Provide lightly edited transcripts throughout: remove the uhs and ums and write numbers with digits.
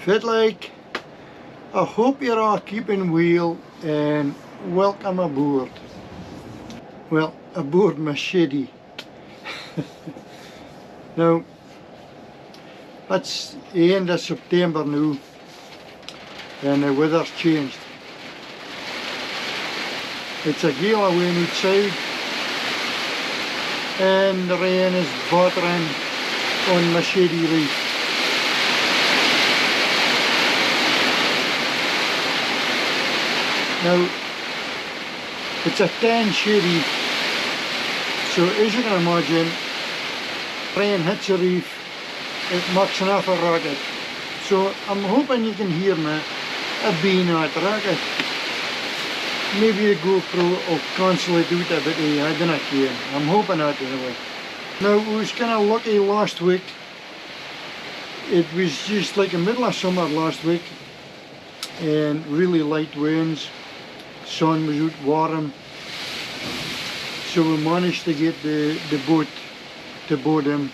Fit like. I hope you're all keeping well and welcome aboard. Well, aboard my shed. Now, it's the end of September now and the weather's changed. It's a gale of wind outside and the rain is battering on my shady roof. Now, it's a tan shady, so as you can imagine, rain hits the roof, it makes an awful racket. So I'm hoping you can hear me a being at racket. Maybe the GoPro will cancel it out a bit, I don't know, I'm hoping that anyway. Now, I was kind of lucky last week. It was just like the middle of summer last week and really light winds. Sun was out warm, so we managed to get the boat to bottom,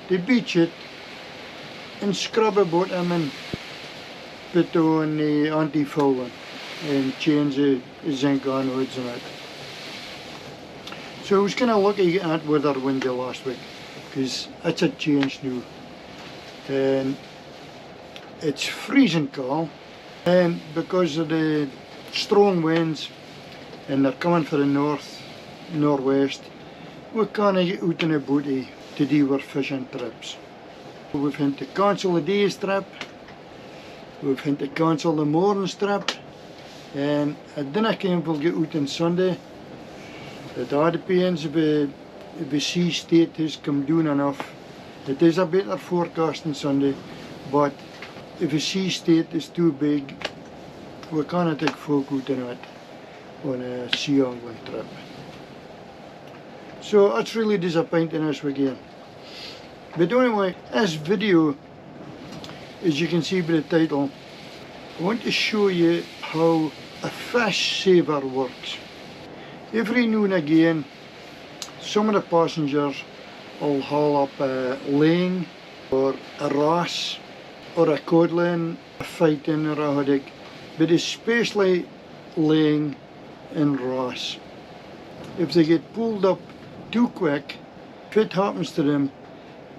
to beach it and scrub a bottom and put on the anti-fouling and change the zinc on hoods and that. So I was kind of lucky getting that weather windy last week because it's a change now and it's freezing cold, and because of the strong winds and they're coming from the northwest, we can't get out in a boat to do our fishing trips. We've had to cancel the day's trip, we've had to cancel the morning's trip, and I don't think we'll get out on Sunday. It all depends if the sea state has come down enough. It is a better forecast on Sunday, but if the sea state is too big, we can't take folk out in it on a sea angling trip. So that's really disappointing this weekend. But anyway, this video, as you can see by the title, I want to show you how a fish saver works. Every now and again, some of the passengers will haul up a Ling or a Wrasse or a codling, a fighting or a Haddock, but especially Ling and Wrasse. If they get pulled up too quick, what happens to them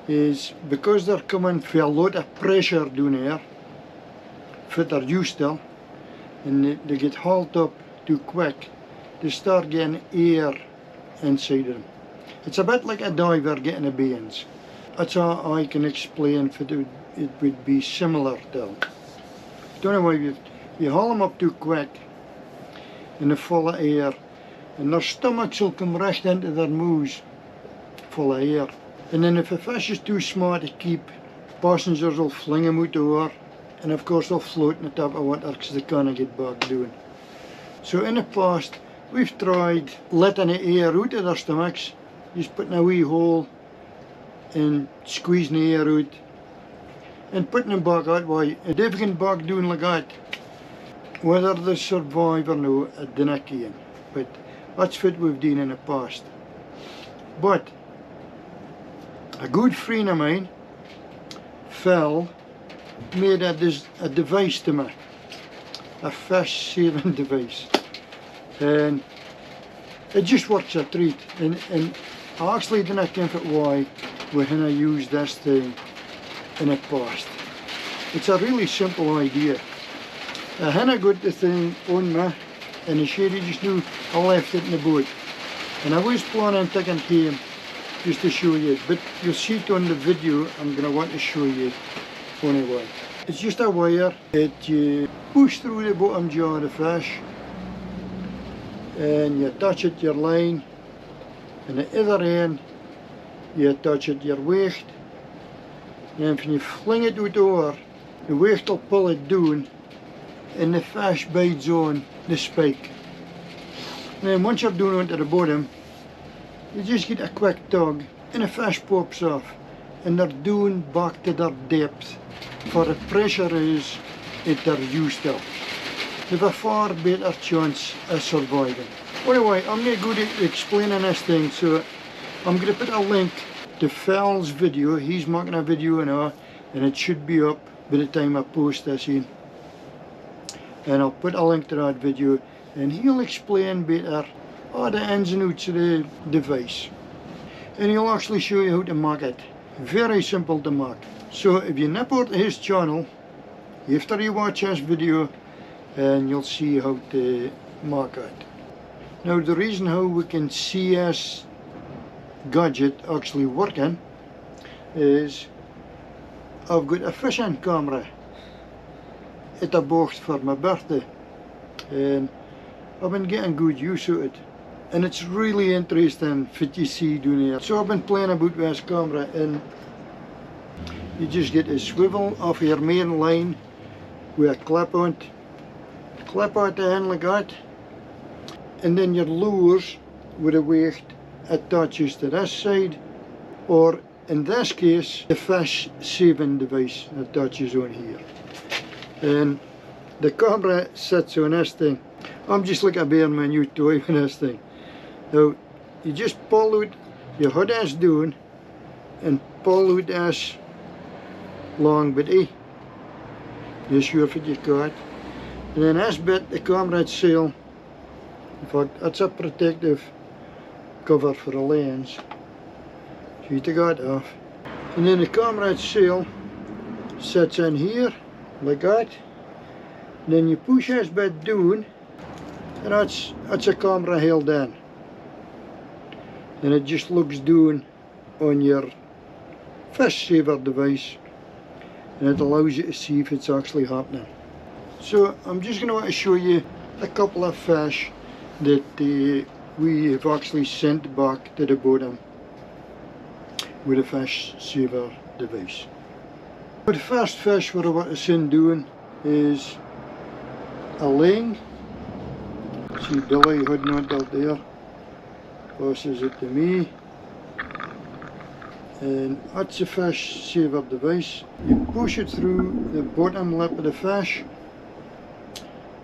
is because they're coming for a lot of pressure down here, what they're used to, and they get hauled up too quick, they start getting air inside of them. It's a bit like a diver getting a beans. That's how I can explain it would be similar to. Don't know why you haul them up too quick and they're full of air, and their stomachs will come right into their mouths full of air. And then if a fish is too smart to keep, passengers will fling them out the water, and of course they'll float on the top of water because they can't get back down. So in the past we've tried letting the air out of their stomachs, just putting a wee hole and squeezing the air out and putting them back that way. And they've gone back down like that. Whether they survive or no, I don't know, but that's what we've done in the past. But a good friend of mine, Phil, made a device to me, a fish saving device, and it just works a treat. And I actually didn't think it why we hadn't used this thing in the past. It's a really simple idea. I hadn't got the thing on me in the shady just now, I left it in the boat. And I was planning on taking it home just to show you, but you'll see it on the video. I'm going to want to show you anyway. It's just a wire that you push through the bottom jaw of the fish and you attach it to your line, and the other end you attach it to your weight, and when you fling it out over, the weight will pull it down and the fish bites on the spike. And then once you're down onto the bottom, you just get a quick tug and the fish pops off and they're down back to their depth for the pressure is that they're used to. They have a far better chance of surviving. Anyway, I'm not good at explaining this thing, so I'm going to put a link to Phil's video. He's making a video now and it should be up by the time I post this in. And I'll put a link to that video, and he'll explain better all the ins and outs of the device. And he'll actually show you how to mark it. Very simple to mark. So if you nip over to his channel after you watch this video, and you'll see how to mark it. Now the reason how we can see this gadget actually working is I've got a fishing camera at a box for my birthday, and I've been getting good use of it, and it's really interesting for you see doing it. So I've been playing about with this camera, and you just get a swivel off your main line with a clip on it, clip out the end like that, and then your lures with a weight attaches to this side, or in this case the fish saving device attaches on here. And the camera sits on this thing. I'm just like a bear my new toy with this thing. Now you just pull out, you hold this down and pull out this long bitty, you sure if you got, and then this bit the camera itself, in fact that's a protective cover for the lens, so you take that off, and then the camera itself sits in here like that, and then you push this bit down, and that's a camera held in, and it just looks down on your fish saver device, and it allows you to see if it's actually happening. So I'm just going to show you a couple of fish that we have actually sent back to the bottom with a fish saver device. But the first fish we're about to send down is a Ling. See Billy holding on out there, passes it to me, and that's a fish saver device. You push it through the bottom lip of the fish,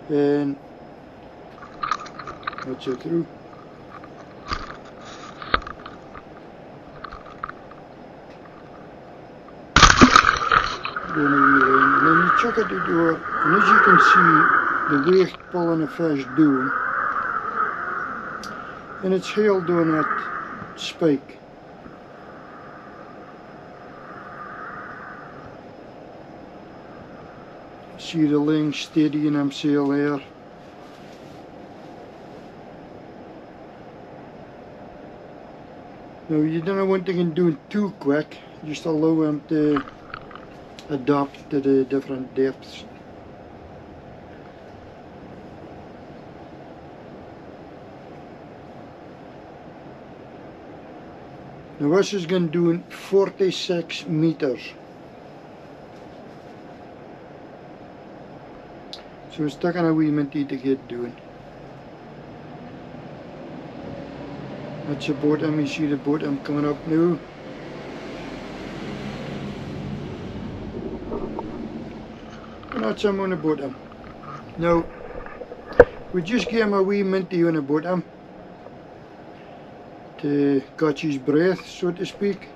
and that's it through. And then you chuck it into it, and as you can see the weight pulling the fish down, and it's held on that spike. See the Ling steadying himself there. Now you don't want to do it too quick, just allow him to adapt to the different depths. Now this is going to do 46 meters. So it's taking a wee minute to get doing. That's the bottom, you see the bottom coming up now. And that's him on the bottom. Now, we just gave him a wee minty on the bottom to catch his breath, so to speak.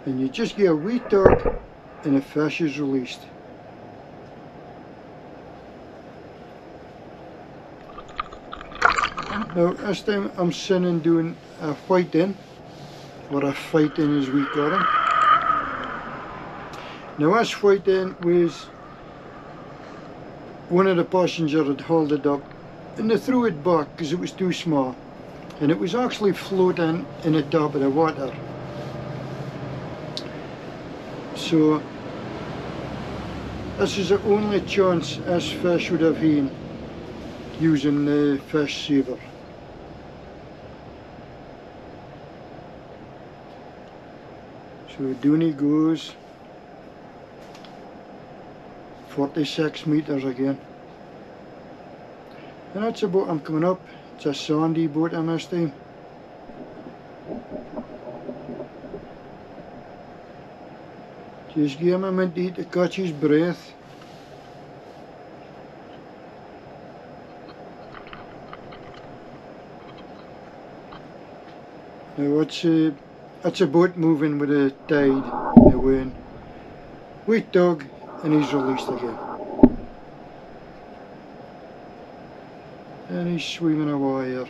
And you just give a wee tug and the fish is released. Now this time I'm sending doing a white in, or a fight in as we call him. Now this white in was one of the passengers had hauled it up and they threw it back because it was too small, and it was actually floating in the top of the water. So this is the only chance this fish would have had using the fish saver. So down he goes, 46 meters again. And that's the boat I'm coming up. It's a sandy boat this time. Just give him a minute to catch his breath. Now it's That's a boat moving with the tide and the wind. Wait dog, and he's released again. And he's swimming away here.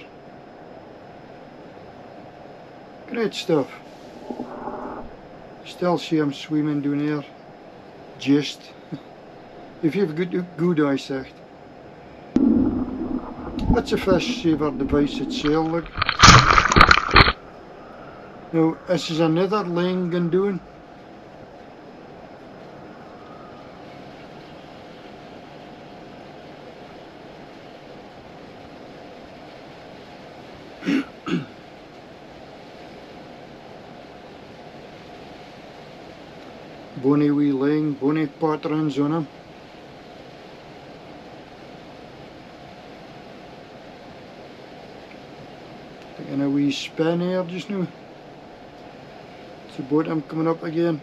Great stuff. Still see him swimming down here. Just. If you've good eyesight. That's a fish saver device itself, look. Now, this is another Ling doing. Bonny wee Ling, bonny patterns on him. Taking a wee spin here just now. It's the bottom coming up again.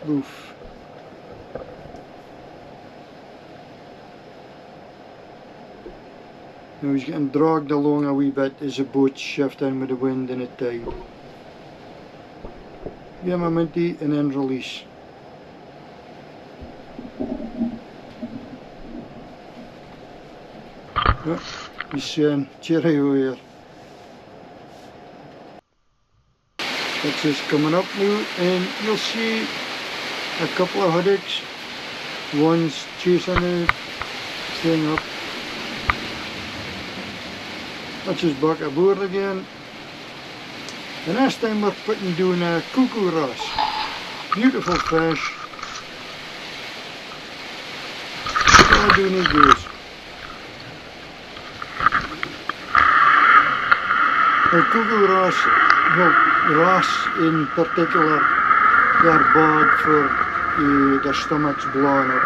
Oof. Now he's getting dragged along a wee bit as the boat's shifting with the wind and the tide. Give him a minty and then release. Yeah, he's saying cheerio here. That's just coming up now, and you'll see a couple of haddocks. One's chasing the thing up. That's just back aboard again. The next time we're putting doing a cuckoo wrasse. Beautiful fish. All doing he goes. The cuckoo wrasse, well, wrasse in particular, they're bad for their stomachs blowing up.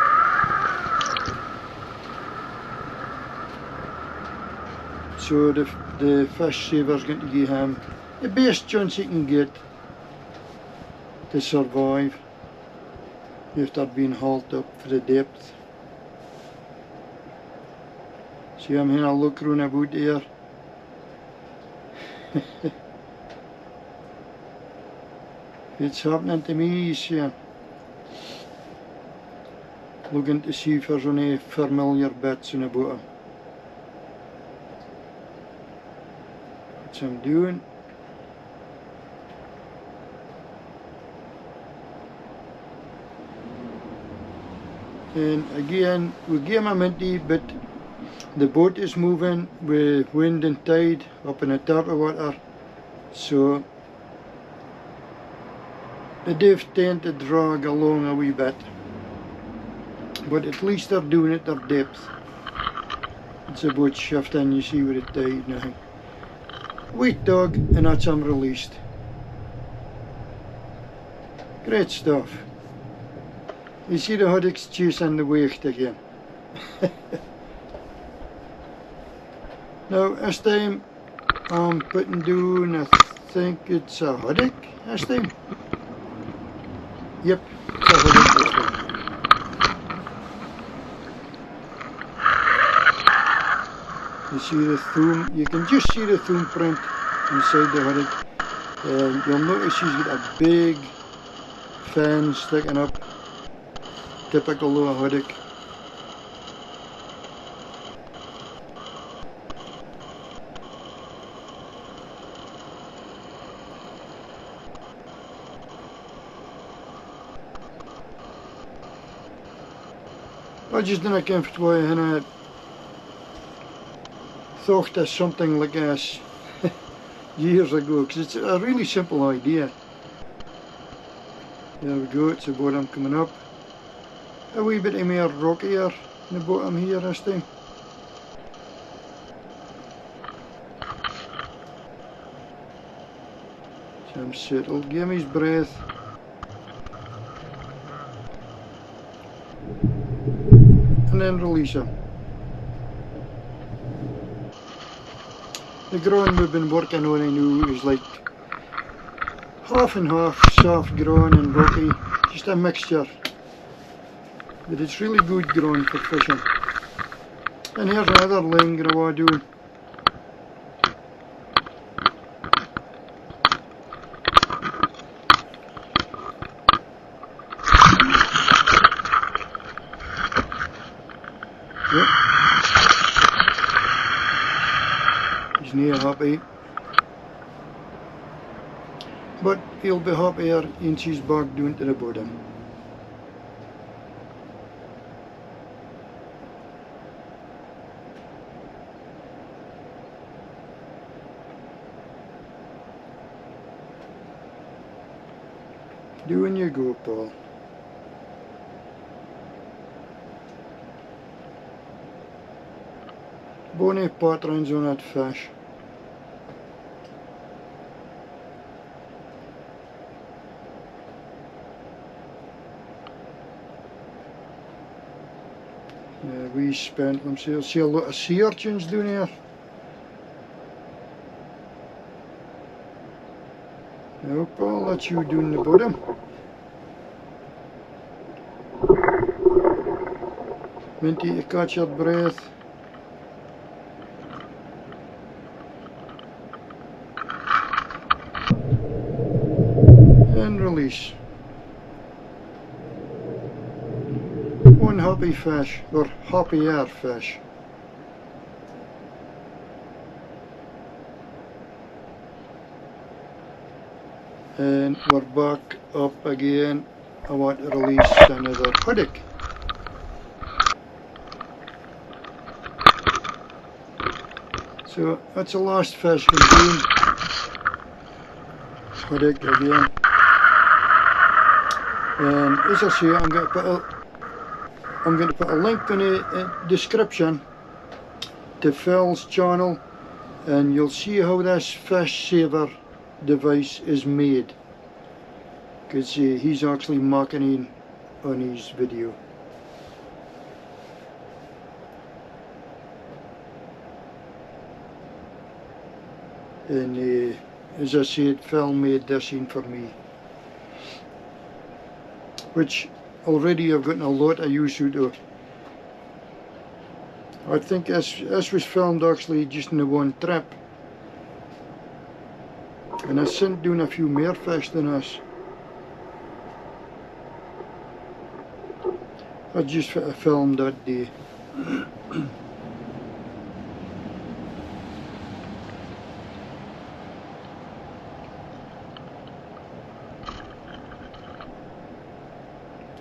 So the fish saver's going to give him the best chance he can get to survive after being hauled up for the depth. See him having a look around about here. It's happening to me, he's saying. Looking to see if there's any familiar bits in the bottom. That's what I'm doing. And again, we give him a minty, but the boat is moving with wind and tide up in the turtle water, so they do tend to drag along a wee bit, but at least they're doing it at their depth. It's a boat shifting, you see with the tide now. Wait dog, and that's him released. Great stuff. You see the haddocks chasing the wake again. Now this time I'm putting down, I think it's a haddock this time. Yep, it's a haddock this time. You see the thumb, you can just see the thumb print inside the haddock. You'll notice she's got a big fin sticking up. Typical of a haddock. I just didn't comfortable and I thought of something like this years ago, because it's a really simple idea. There we go, it's the bottom coming up. A wee bit more rockier in the bottom here this time. So I'm settled, give him his breath. And then release him. The ground we've been working on, I know, is like half and half, soft ground and rocky, just a mixture. But it's really good ground for fishing. And here's another Ling I want to do. not happy. But he'll be happier once he's back down to the bottom. Down you go, Paul. Bonnie patterns on that fish. Yeah, we spent, let me see a lot of sea urchins down here. Now, Paul, that's you doing the bottom. Minty to catch your breath. And release. One happy fish, or happier fish. And we're back up again. I want to release another haddock. So that's the last fish we're doing. Haddock again. And as I say, I'm going to put a link in the description to Phil's channel, and you'll see how this fish saver device is made, because he's actually marking on his video. And as I said, Phil made this in for me, which already I've gotten a lot of use out of. I think this was filmed actually just in the one trip, and I sent down a few more fish than this. I just filmed that day.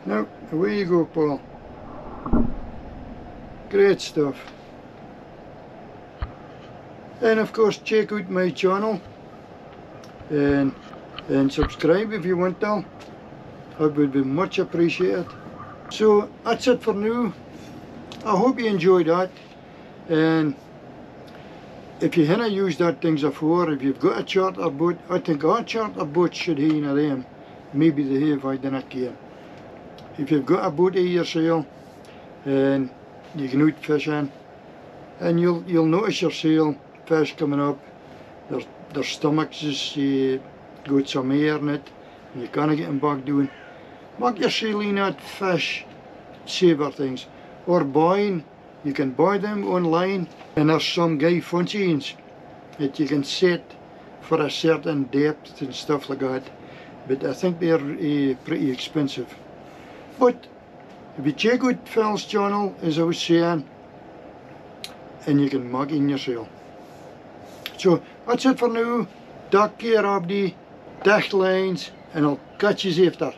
Now, away you go, Paul. Great stuff. And of course, check out my channel and subscribe if you want to. That would be much appreciated. So that's it for now. I hope you enjoyed that. And if you haven't used that things before, if you've got a charter boat, I think our charter boat should have one of them. Maybe they have, I don't care. If you've got a boat of yourself and you can out fishing, and you'll notice your sail fish coming up, their stomachs is got some air in it, and you can't get them back down. Make your sail in that fish saver things, or buying. You can buy them online, and there's some guy fancy ones that you can set for a certain depth and stuff like that. But I think they're pretty expensive. But if you check out Phil's channel, as I was saying, and you can make in yourself. So that's it for now. Take care, Abdi. Dicht lines, and I'll catch you after.